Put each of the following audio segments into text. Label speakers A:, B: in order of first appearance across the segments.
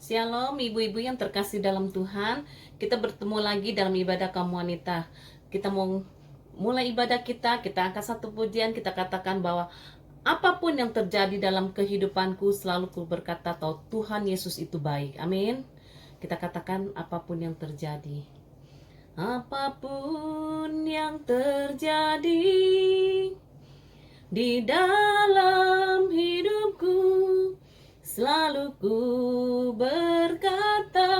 A: Shalom ibu-ibu yang terkasih dalam Tuhan. Kita bertemu lagi dalam ibadah kaum wanita. Kita mau mulai ibadah kita angkat satu pujian, kita katakan bahwa apapun yang terjadi dalam kehidupanku selalu ku berkata bahwa Tuhan Yesus itu baik. Amin. Kita katakan apapun yang terjadi. Apapun yang terjadi di dalam hidupku, selalu ku berkata,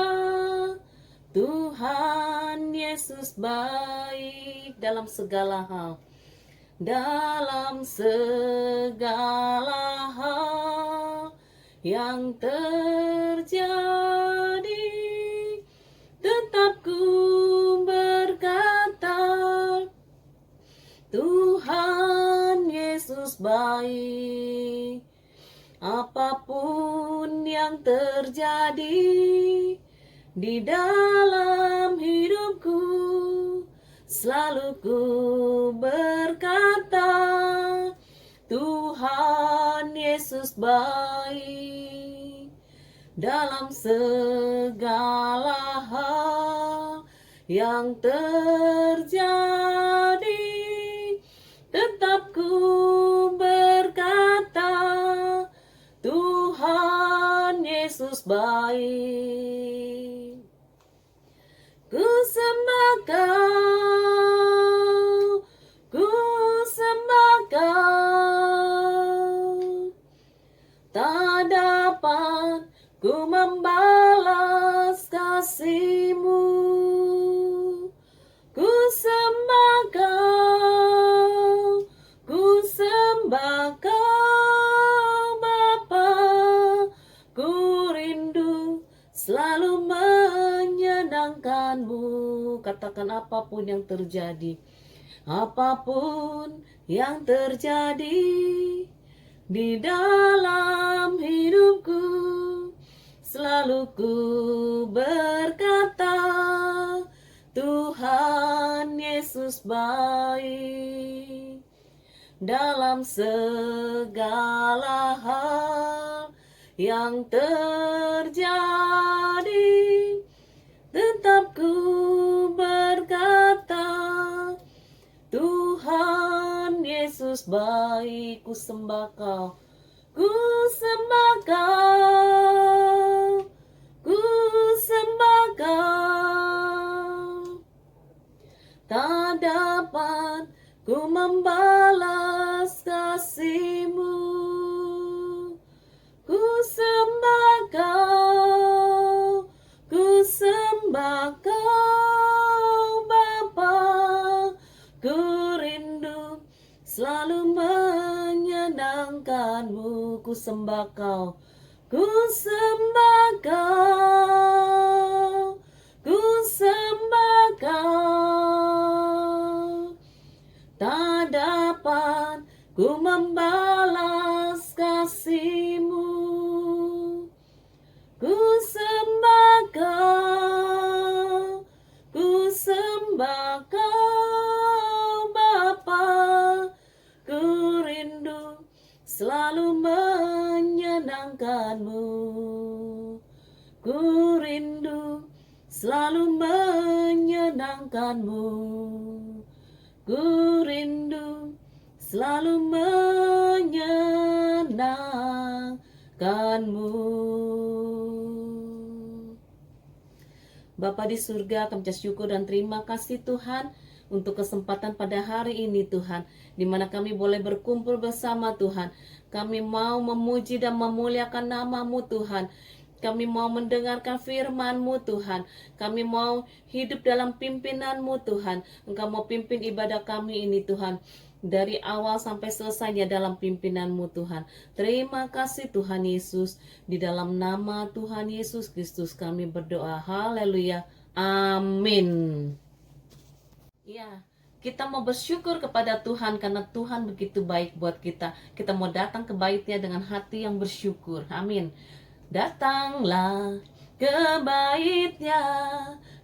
A: Tuhan Yesus baik dalam segala hal. Dalam segala hal yang terjadi, tetap ku berkata, Tuhan Yesus baik. Apapun yang terjadi di dalam hidupku, selalu ku berkata, Tuhan Yesus baik. Dalam segala hal yang terjadi, tetap ku berkata, Tuhan Yesus baik. Ku sembah Kau, ku sembah Kau, tak dapat ku membalas kasih-Mu. Ku sembah Kau, ku sembah Kau Bapa, ku rindu selalu menyenangkan-Mu. Katakan apapun yang terjadi, apapun yang terjadi di dalam hidupku, selalu ku berkata, Tuhan Yesus baik. Dalam segala hal yang terjadi, tetap ku berkata, Tuhan Yesus baik. Ku sembah Kau, ku sembah Kau, ku sembah Kau, tak dapat ku membalas kasih-Mu. Ku sembah Kau, ku sembah Kau Bapa, ku rindu selalu menyenangkan-Mu. Ku sembah Kau, ku sembah Kau, ku sembah Kau, tak dapat ku membalas kasih-Mu. Ku sembah Kau, ku sembah Kau Bapa, ku rindu selalu menyenangkan-Mu. Ku rindu selalu menyenangkan-Mu. Ku rindu selalu menyenangkan-Mu. Bapa di surga, kami ucap syukur dan terima kasih Tuhan untuk kesempatan pada hari ini Tuhan, di mana kami boleh berkumpul bersama Tuhan. Kami mau memuji dan memuliakan nama-Mu Tuhan. Kami mau mendengarkan firman-Mu Tuhan. Kami mau hidup dalam pimpinan-Mu Tuhan. Engkau mau pimpin ibadah kami ini Tuhan, dari awal sampai selesainya dalam pimpinan-Mu Tuhan. Terima kasih Tuhan Yesus. Di dalam nama Tuhan Yesus Kristus kami berdoa. Haleluya. Amin. Ya, kita mau bersyukur kepada Tuhan karena Tuhan begitu baik buat kita. Kita mau datang ke bait-Nya dengan hati yang bersyukur. Amin. Datanglah ke bait-Nya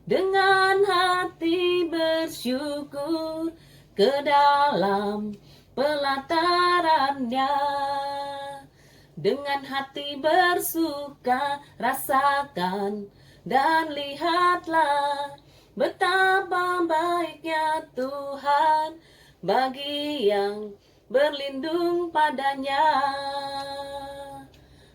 A: dengan hati bersyukur, ke dalam pelataran-Nya Dengan hati bersuka rasakan dan lihatlah betapa baiknya Tuhan bagi yang berlindung padanya.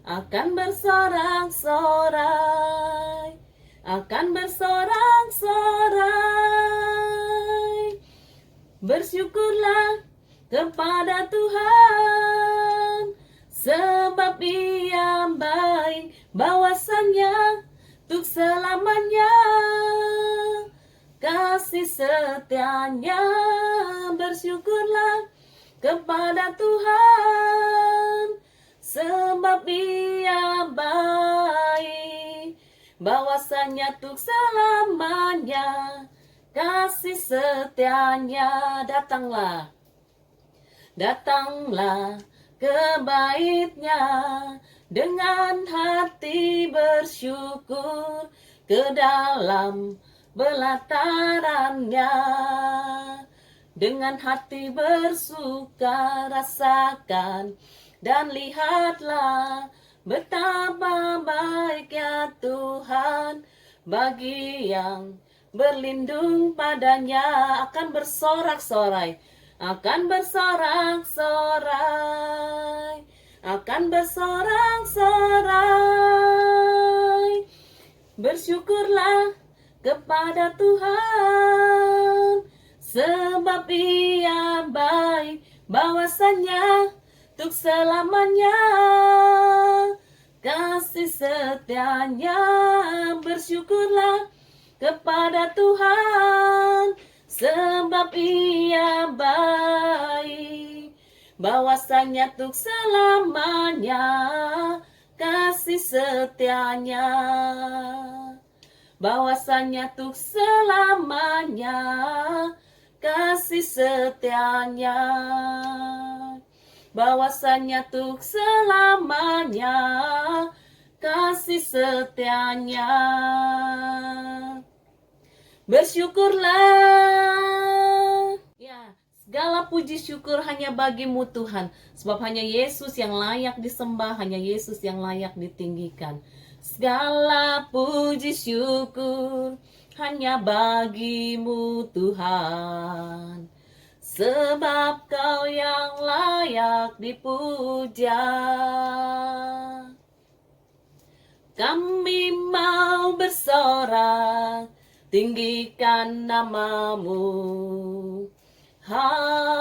A: Akan bersorak-sorai, akan bersorak-sorai. Bersyukurlah kepada Tuhan, sebab Ia baik, bahwasannya untuk selamanya kasih setianya. Bersyukurlah kepada Tuhan, sebab Ia baik, bahwasanya untuk selamanya kasih setianya. Datanglah, datanglah ke baitnya dengan hati bersyukur, ke dalam belatarannya. Dengan hati bersuka rasakan dan lihatlah betapa baiknya Tuhan bagi yang berlindung padanya. Akan bersorak-sorai, akan bersorak-sorai, akan bersorak-sorai. Bersyukurlah kepada Tuhan, sebab Ia baik, bahwasanya untuk selamanya kasih setianya. Bersyukurlah kepada Tuhan, sebab Ia baik, bahwasanya untuk selamanya kasih setianya. Bahwasanya untuk selamanya kasih setianya. Bahwasanya untuk selamanya kasih setianya. Bersyukurlah. Ya, segala puji syukur hanya bagimu Tuhan, sebab hanya Yesus yang layak disembah, hanya Yesus yang layak ditinggikan. Segala puji syukur hanya bagimu Tuhan, sebab Kau yang layak dipuja. Kami mau bersorak, tinggikan namamu. Haleluya.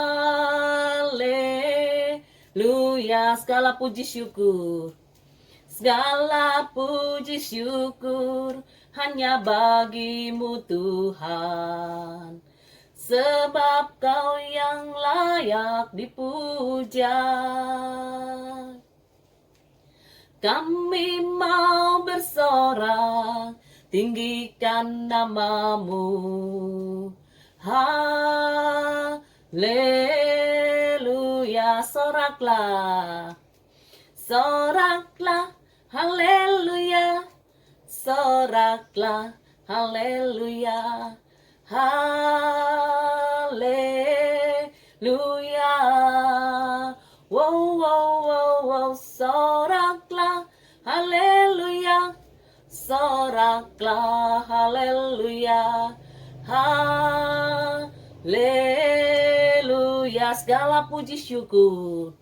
A: Segala puji syukur, segala puji syukur hanya bagimu Tuhan, sebab Kau yang layak dipuja. Kami mau bersorak, tinggikan namamu. Haleluya. Soraklah, soraklah, haleluya. Soraklah, haleluya. Haleluya. Wow, wow, wow, wow. Soraklah, haleluya. Soraklah, haleluya. Haleluya. Segala puji syukur,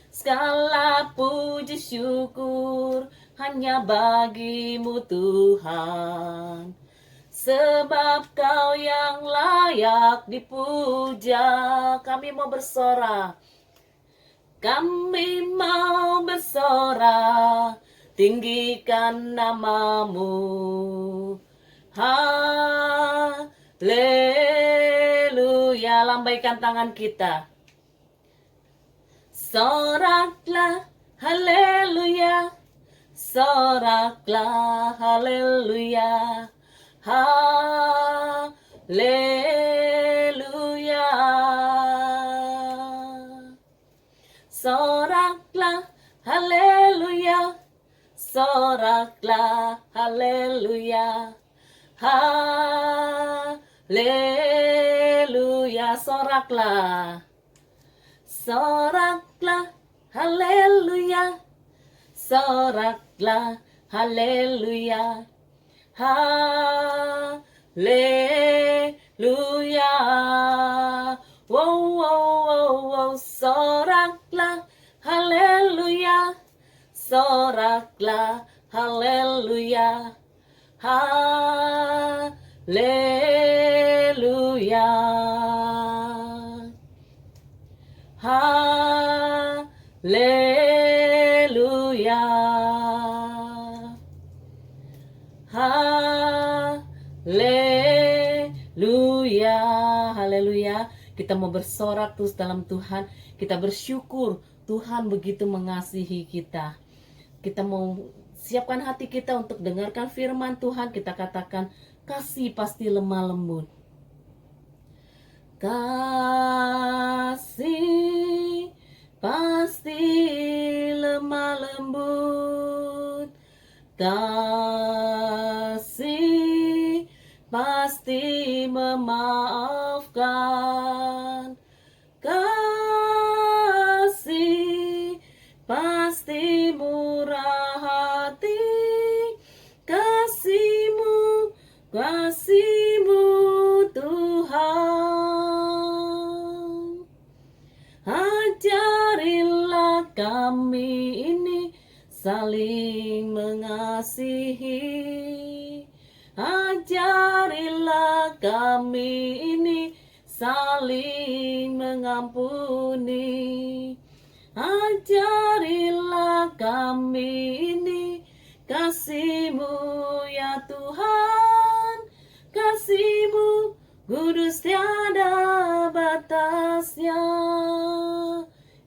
A: segala puji syukur hanya bagimu Tuhan, sebab Kau yang layak dipuja. Kami mau bersorak, kami mau bersorak, tinggikan namamu. Haleluya. Lambaikan tangan kita. Soraklah, haleluya. Soraklah, haleluya. Haleluya. Soraklah, haleluya. Soraklah, haleluya. Haleluya. Soraklah, soraklah, haleluya. soraklah, haleluya, haleluya. Wow, wow, wow, wow, soraklah, haleluya, soraklah, haleluya, haleluya, haleluya, haleluya, haleluya. Kita mau bersorak terus dalam Tuhan. Kita bersyukur Tuhan begitu mengasihi kita. Kita mau siapkan hati kita untuk dengarkan firman Tuhan. Kita katakan, kasih pasti lemah lembut. Kasih pasti lemah lembut. Kasih pasti memaafkan. Kasih pasti murah hati. Kasih-Mu, kasih-Mu Tuhan. Ajarilah kami ini saling mengasihi. Ajarilah kami ini saling mengampuni. Ajarilah kami ini kasih-Mu ya Tuhan. Kasih-Mu kudus tiada batasnya.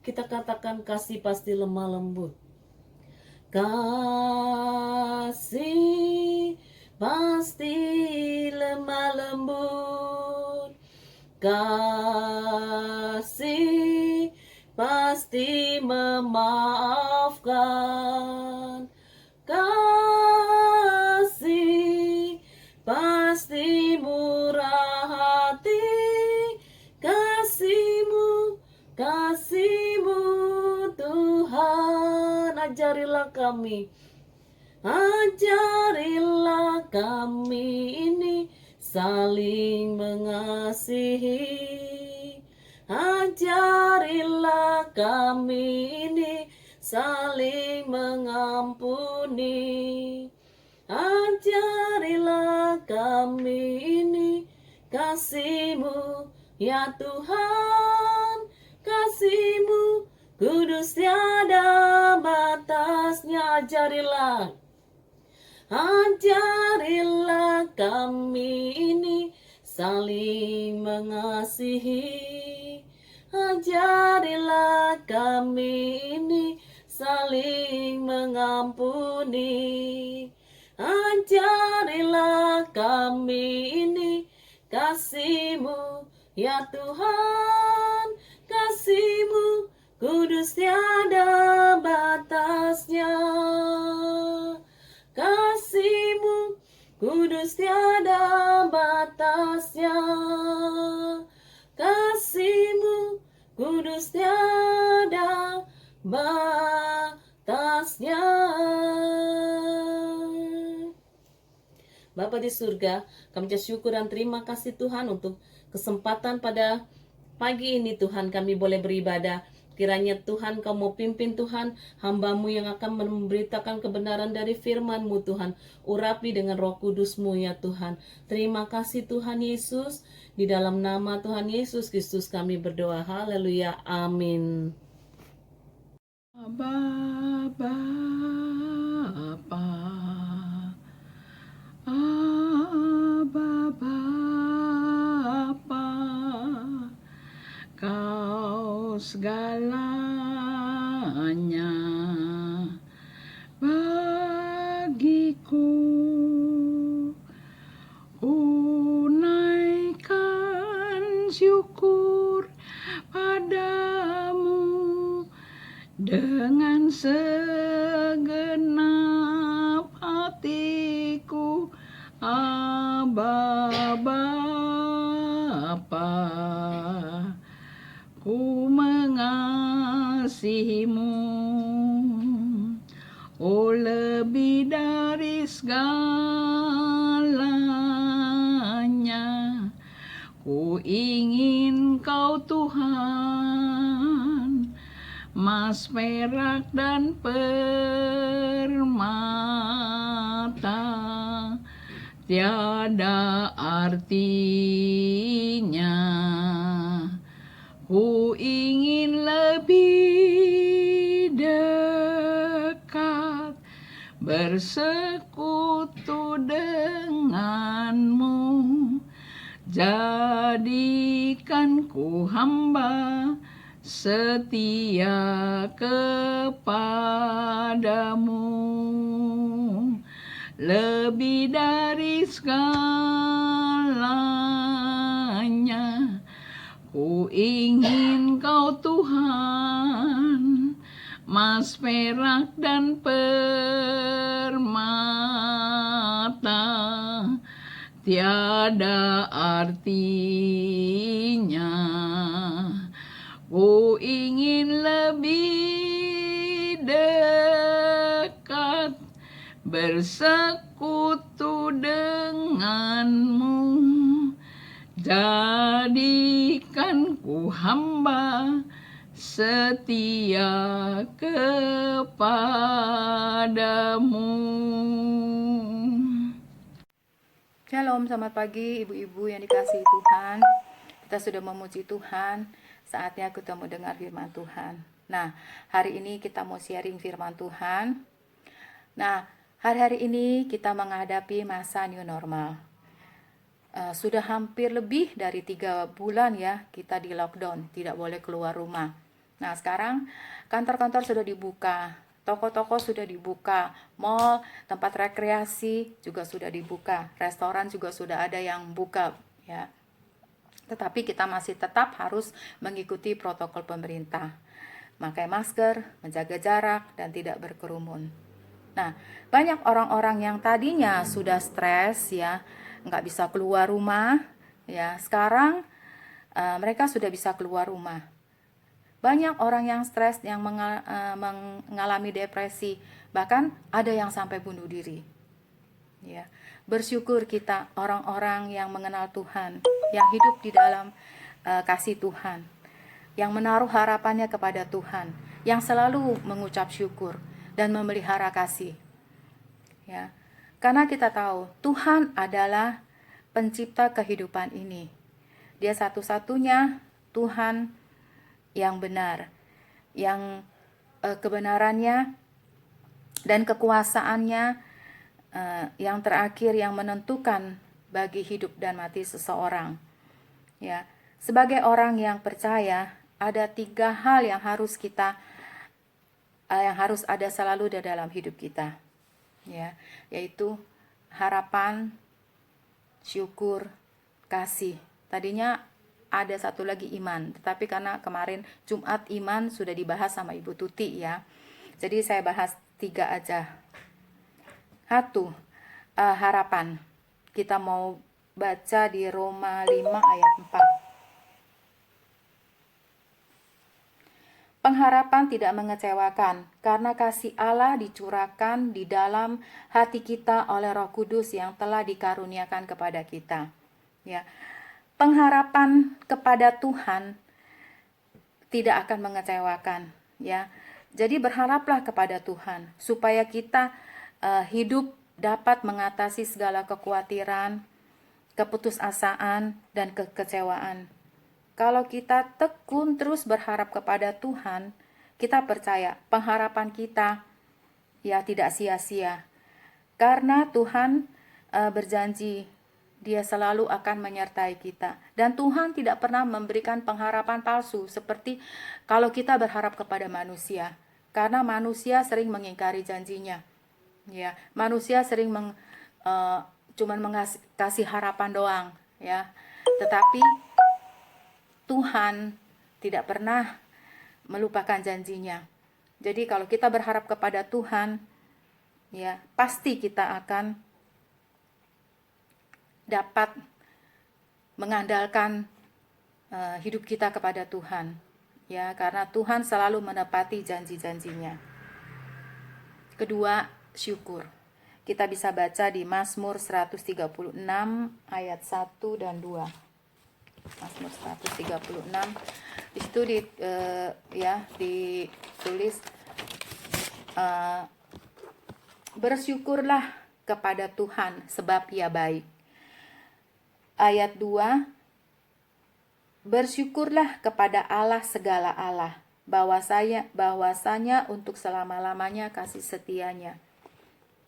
A: Kita katakan kasih pasti lemah lembut. Kasih pasti lemah lembut. Kasih pasti memaafkan. Kasih pasti murah hati. Kasih-Mu, kasih-Mu Tuhan. Ajarilah kami. Ajarilah kami ini saling mengasihi. Ajarilah kami ini saling mengampuni. Ajarilah kami ini kasih-Mu ya Tuhan. Kasih-Mu kudus tiada batasnya. Ajarilah kami ini saling mengasihi. Ajarilah kami ini saling mengampuni. Ajarilah kami ini kasih-Mu ya Tuhan. Kasih-Mu kudus tiada batasnya. Kasih-Mu kudus tiada batasnya. Kasih-Mu kudus tiada batasnya. Bapa di surga, kami ucap syukur dan terima kasih Tuhan untuk kesempatan pada pagi ini Tuhan kami boleh beribadah. Kiranya Tuhan Kau mau pimpin Tuhan hamba-Mu yang akan memberitakan kebenaran dari firman-Mu Tuhan. Urapi dengan Roh Kudus-Mu ya Tuhan. Terima kasih Tuhan Yesus. Di dalam nama Tuhan Yesus Kristus kami berdoa. Haleluya. Amin.
B: Bapa, Bapa, Kau segalanya bagiku. Unaikan syukur padamu dengan segenap hatiku. Aba Bapa, ku mengasihimu. lebih dari segalanya. Ku ingin Kau Tuhan, emas, perak, dan permata tiada artinya. Ku ingin lebih dekat bersekutu denganmu. Jadikan ku hamba setia kepadamu, lebih dari segalanya. Ku ingin Kau Tuhan, emas, perak, dan permata tiada artinya. Ku ingin lebih dekat bersekutu denganmu. Jadikan ku hamba setia kepadamu.
C: Shalom, selamat pagi ibu-ibu yang dikasihi Tuhan. Kita sudah memuji Tuhan, saatnya kita mau dengar firman Tuhan. Nah, hari ini kita mau sharing firman Tuhan. Nah, hari-hari ini kita menghadapi masa new normal. Sudah hampir lebih dari 3 bulan ya kita di lockdown, tidak boleh keluar rumah. Nah, sekarang kantor-kantor sudah dibuka, toko-toko sudah dibuka, mall, tempat rekreasi juga sudah dibuka, restoran juga sudah ada yang buka ya. Tetapi kita masih tetap harus mengikuti protokol pemerintah. Memakai masker, menjaga jarak, dan tidak berkerumun. Nah, banyak orang-orang yang tadinya sudah stres ya, nggak bisa keluar rumah ya, sekarang mereka sudah bisa keluar rumah. Banyak orang yang stres, yang mengalami depresi, bahkan ada yang sampai bunuh diri ya. Bersyukur kita orang-orang yang mengenal Tuhan, yang hidup di dalam kasih Tuhan, yang menaruh harapannya kepada Tuhan, yang selalu mengucap syukur dan memelihara kasih ya. Karena kita tahu Tuhan adalah pencipta kehidupan ini. Dia satu-satunya Tuhan yang benar, yang kebenarannya dan kekuasaannya yang terakhir yang menentukan bagi hidup dan mati seseorang. Ya, sebagai orang yang percaya, ada 3 hal yang harus ada selalu di dalam hidup kita. Ya, yaitu harapan, syukur, kasih. Tadinya ada satu lagi iman, tetapi karena kemarin Jumat iman sudah dibahas sama Ibu Tuti ya. Jadi saya bahas 3 aja. 1, harapan. Kita mau baca di Roma 5 ayat 4. Pengharapan tidak mengecewakan, karena kasih Allah dicurahkan di dalam hati kita oleh Roh Kudus yang telah dikaruniakan kepada kita. Ya, pengharapan kepada Tuhan tidak akan mengecewakan. Ya, jadi berharaplah kepada Tuhan supaya kita hidup dapat mengatasi segala kekhawatiran, keputusasaan, dan kekecewaan. Kalau kita tekun terus berharap kepada Tuhan, kita percaya pengharapan kita ya tidak sia-sia. Karena Tuhan berjanji Dia selalu akan menyertai kita. Dan Tuhan tidak pernah memberikan pengharapan palsu seperti kalau kita berharap kepada manusia. Karena manusia sering mengingkari janjinya. Ya, manusia sering cuman kasih harapan doang ya. Tetapi Tuhan tidak pernah melupakan janjinya. Jadi kalau kita berharap kepada Tuhan, ya pasti kita akan dapat mengandalkan hidup kita kepada Tuhan. Ya, karena Tuhan selalu menepati janji-janjinya. Kedua, syukur. Kita bisa baca di Mazmur 136 ayat 1 dan 2. Mazmur 136 di situ ditulis bersyukurlah kepada Tuhan sebab Ia baik. Ayat 2, bersyukurlah kepada Allah segala Allah, bahwasanya untuk selama-lamanya kasih setianya.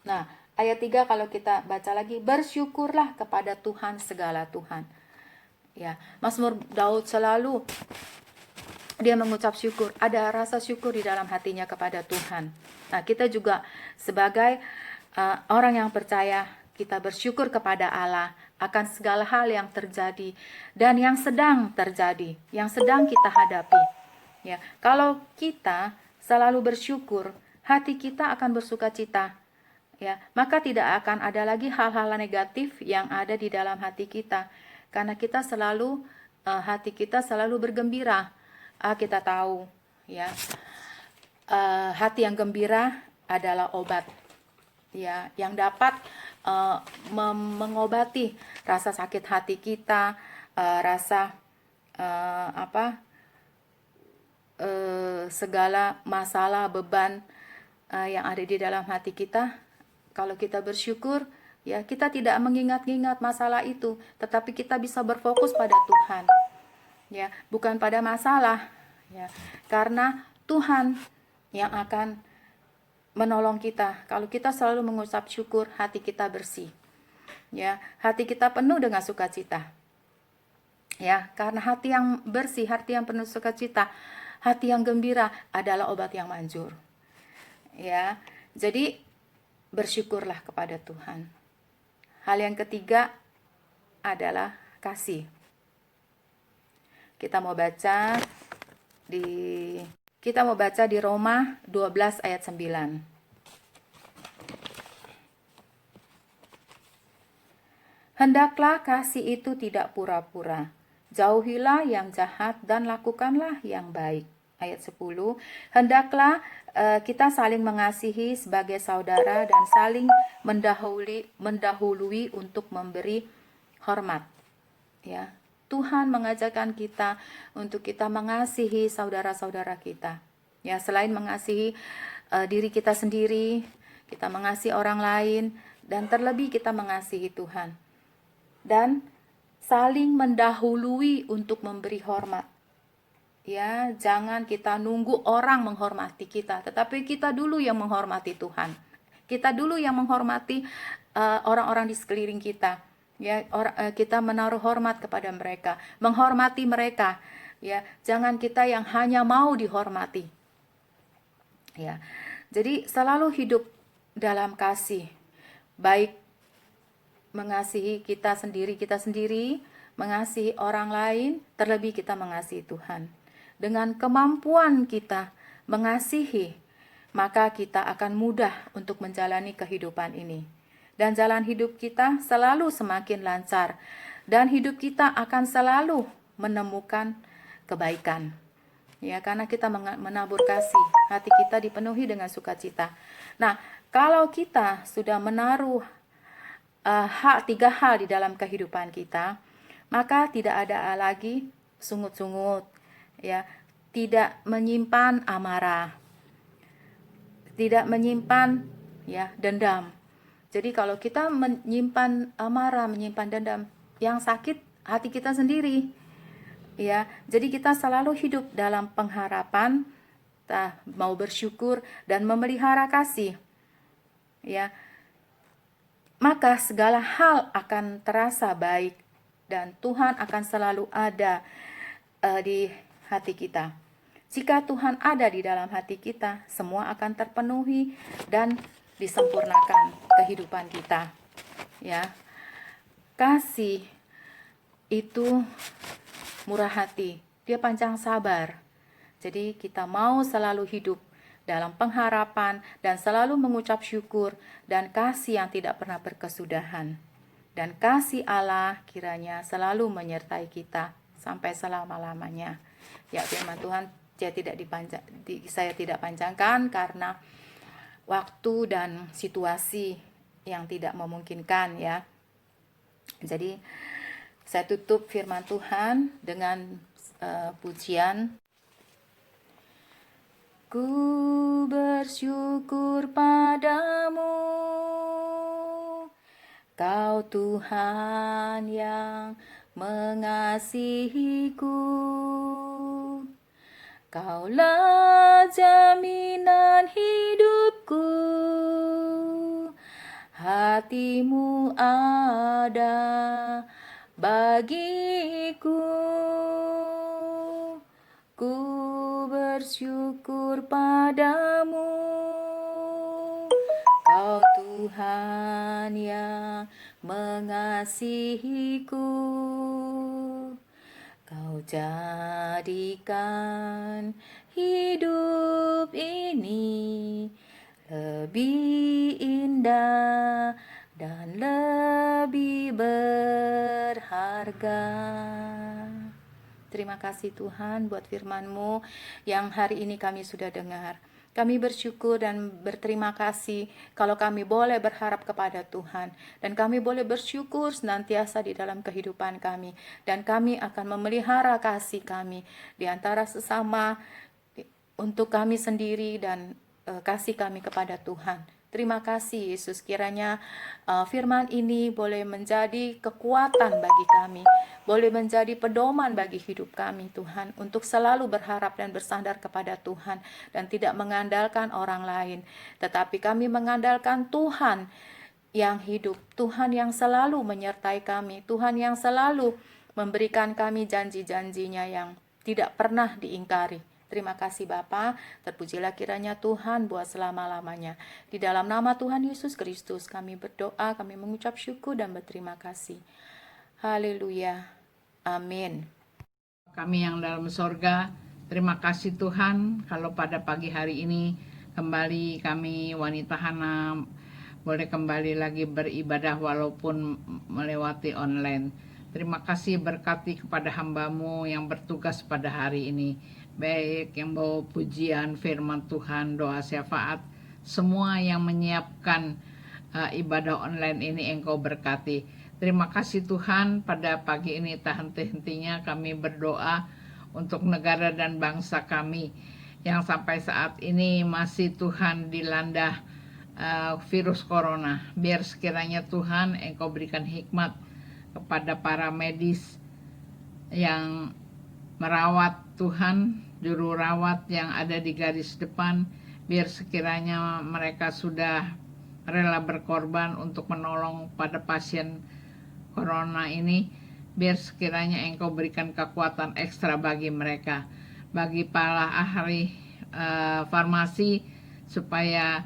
C: Nah, ayat 3 kalau kita baca lagi, bersyukurlah kepada Tuhan segala Tuhan. Ya, Mazmur Daud selalu dia mengucap syukur, ada rasa syukur di dalam hatinya kepada Tuhan. Nah, kita juga sebagai orang yang percaya, kita bersyukur kepada Allah akan segala hal yang terjadi dan yang sedang terjadi, yang sedang kita hadapi. Ya, kalau kita selalu bersyukur, hati kita akan bersukacita. Ya, maka tidak akan ada lagi hal-hal negatif yang ada di dalam hati kita, karena kita selalu hati kita selalu bergembira. Kita tahu, ya, hati yang gembira adalah obat, ya, yang dapat mengobati rasa sakit hati kita, rasa segala masalah, beban yang ada di dalam hati kita. Kalau kita bersyukur, ya, kita tidak mengingat-ingat masalah itu, tetapi kita bisa berfokus pada Tuhan, ya, bukan pada masalah, ya, karena Tuhan yang akan menolong kita. Kalau kita selalu mengucap syukur, hati kita bersih, ya, hati kita penuh dengan sukacita, ya, karena hati yang bersih, hati yang penuh sukacita, hati yang gembira adalah obat yang manjur, ya. Jadi bersyukurlah kepada Tuhan. Hal yang ketiga adalah kasih. Kita mau baca di Roma 12 ayat 9. Hendaklah kasih itu tidak pura-pura. Jauhilah yang jahat dan lakukanlah yang baik. Ayat 10. Hendaklah kita saling mengasihi sebagai saudara dan saling mendahului untuk memberi hormat. Ya, Tuhan mengajarkan kita untuk kita mengasihi saudara-saudara kita. Ya, selain mengasihi diri kita sendiri, kita mengasihi orang lain, dan terlebih kita mengasihi Tuhan. Dan saling mendahului untuk memberi hormat. Ya, jangan kita nunggu orang menghormati kita, tetapi kita dulu yang menghormati Tuhan. Kita dulu yang menghormati orang-orang di sekeliling kita. Ya, kita menaruh hormat kepada mereka, menghormati mereka. Ya, jangan kita yang hanya mau dihormati. Ya, jadi selalu hidup dalam kasih, baik mengasihi kita sendiri, mengasihi orang lain, terlebih kita mengasihi Tuhan. Dengan kemampuan kita mengasihi, maka kita akan mudah untuk menjalani kehidupan ini. Dan jalan hidup kita selalu semakin lancar. Dan hidup kita akan selalu menemukan kebaikan. Ya, karena kita menabur kasih, hati kita dipenuhi dengan sukacita. Nah, kalau kita sudah menaruh tiga hal di dalam kehidupan kita, maka tidak ada lagi sungut-sungut, ya, tidak menyimpan amarah, tidak menyimpan, ya, dendam. Jadi kalau kita menyimpan amarah, menyimpan dendam, yang sakit hati kita sendiri, ya. Jadi kita selalu hidup dalam pengharapan, mau bersyukur dan memelihara kasih, ya. Maka segala hal akan terasa baik dan Tuhan akan selalu ada di hati kita. Jika Tuhan ada di dalam hati kita, semua akan terpenuhi dan disempurnakan kehidupan kita. Ya. Kasih itu murah hati, dia panjang sabar. Jadi kita mau selalu hidup dalam pengharapan dan selalu mengucap syukur dan kasih yang tidak pernah berkesudahan. Dan kasih Allah kiranya selalu menyertai kita sampai selama-lamanya. Ya, firman Tuhan saya tidak panjangkan karena waktu dan situasi yang tidak memungkinkan ya. Jadi saya tutup firman Tuhan dengan pujian. Ku bersyukur padamu, Kau Tuhan yang mengasihiku. Kaulah jaminan hidupku, hatimu ada bagiku. Ku bersyukur padamu, Kau Tuhan yang mengasihiku. Kau jadikan hidup ini lebih indah dan lebih berharga. Terima kasih Tuhan buat firman-Mu yang hari ini kami sudah dengar. Kami bersyukur dan berterima kasih kalau kami boleh berharap kepada Tuhan. Dan kami boleh bersyukur senantiasa di dalam kehidupan kami. Dan kami akan memelihara kasih kami di antara sesama, untuk kami sendiri dan kasih kami kepada Tuhan. Terima kasih Yesus, kiranya firman ini boleh menjadi kekuatan bagi kami, boleh menjadi pedoman bagi hidup kami Tuhan, untuk selalu berharap dan bersandar kepada Tuhan dan tidak mengandalkan orang lain, tetapi kami mengandalkan Tuhan yang hidup, Tuhan yang selalu menyertai kami, Tuhan yang selalu memberikan kami janji-janjinya yang tidak pernah diingkari. Terima kasih Bapa, terpujilah kiranya Tuhan buat selama-lamanya. Di dalam nama Tuhan Yesus Kristus kami berdoa, kami mengucap syukur dan berterima kasih. Haleluya. Amin.
B: Kami yang dalam sorga, terima kasih Tuhan kalau pada pagi hari ini kembali kami wanita Hana boleh kembali lagi beribadah walaupun melewati online. Terima kasih berkati kepada hamba-Mu yang bertugas pada hari ini, baik yang bawa pujian, firman Tuhan, doa syafaat, semua yang menyiapkan ibadah online ini Engkau berkati. Terima kasih Tuhan, pada pagi ini tak henti-hentinya kami berdoa untuk negara dan bangsa kami yang sampai saat ini masih Tuhan dilanda virus corona. Biar sekiranya Tuhan Engkau berikan hikmat kepada para medis yang merawat Tuhan, juru rawat yang ada di garis depan, biar sekiranya mereka sudah rela berkorban untuk menolong pada pasien corona ini, biar sekiranya Engkau berikan kekuatan ekstra bagi mereka, bagi para ahli farmasi, supaya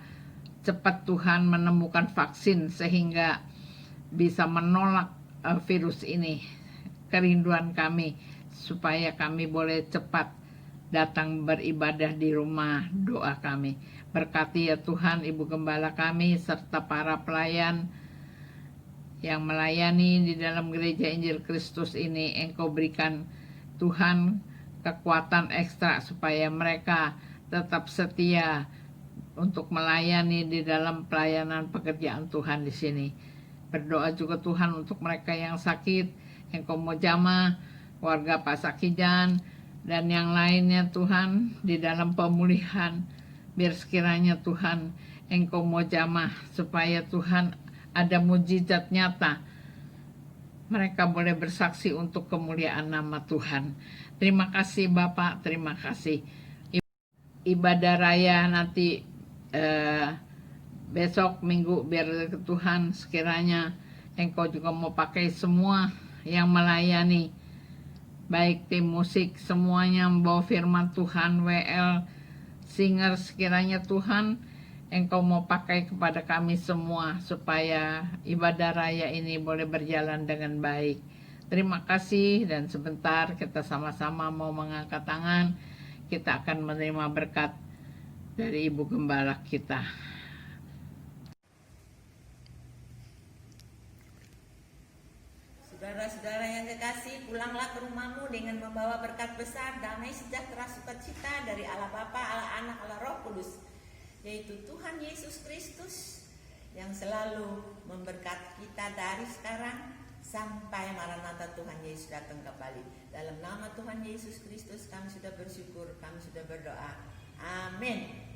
B: cepat Tuhan menemukan vaksin sehingga bisa menolak virus ini. Kerinduan kami supaya kami boleh cepat datang beribadah di rumah doa kami. Berkati ya Tuhan Ibu Gembala kami serta para pelayan yang melayani di dalam gereja Injil Kristus ini. Engkau berikan Tuhan kekuatan ekstra supaya mereka tetap setia untuk melayani di dalam pelayanan pekerjaan Tuhan di sini. Berdoa juga Tuhan untuk mereka yang sakit, Engkau mau jamah, warga Pak Sakijan, dan yang lainnya Tuhan di dalam pemulihan. Biar sekiranya Tuhan Engkau mau jamah supaya Tuhan ada mujizat nyata. Mereka boleh bersaksi untuk kemuliaan nama Tuhan. Terima kasih Bapak, terima kasih. Ibadah raya nanti besok minggu, biar Tuhan sekiranya Engkau juga mau pakai semua yang melayani, baik tim musik semuanya membawa firman Tuhan, WL, singer, sekiranya Tuhan Engkau mau pakai kepada kami semua supaya ibadah raya ini boleh berjalan dengan baik. Terima kasih, dan sebentar kita sama-sama mau mengangkat tangan, kita akan menerima berkat dari Ibu Gembala kita.
D: Saudara-saudara yang kekasih, pulanglah ke rumahmu dengan membawa berkat besar, damai, sejahtera, sukacita dari Allah Bapa, Allah Anak, Allah Roh Kudus. yaitu Tuhan Yesus Kristus yang selalu memberkati kita dari sekarang sampai Maranatha Tuhan Yesus datang kembali. Dalam nama Tuhan Yesus Kristus kami sudah bersyukur, kami sudah berdoa. Amin.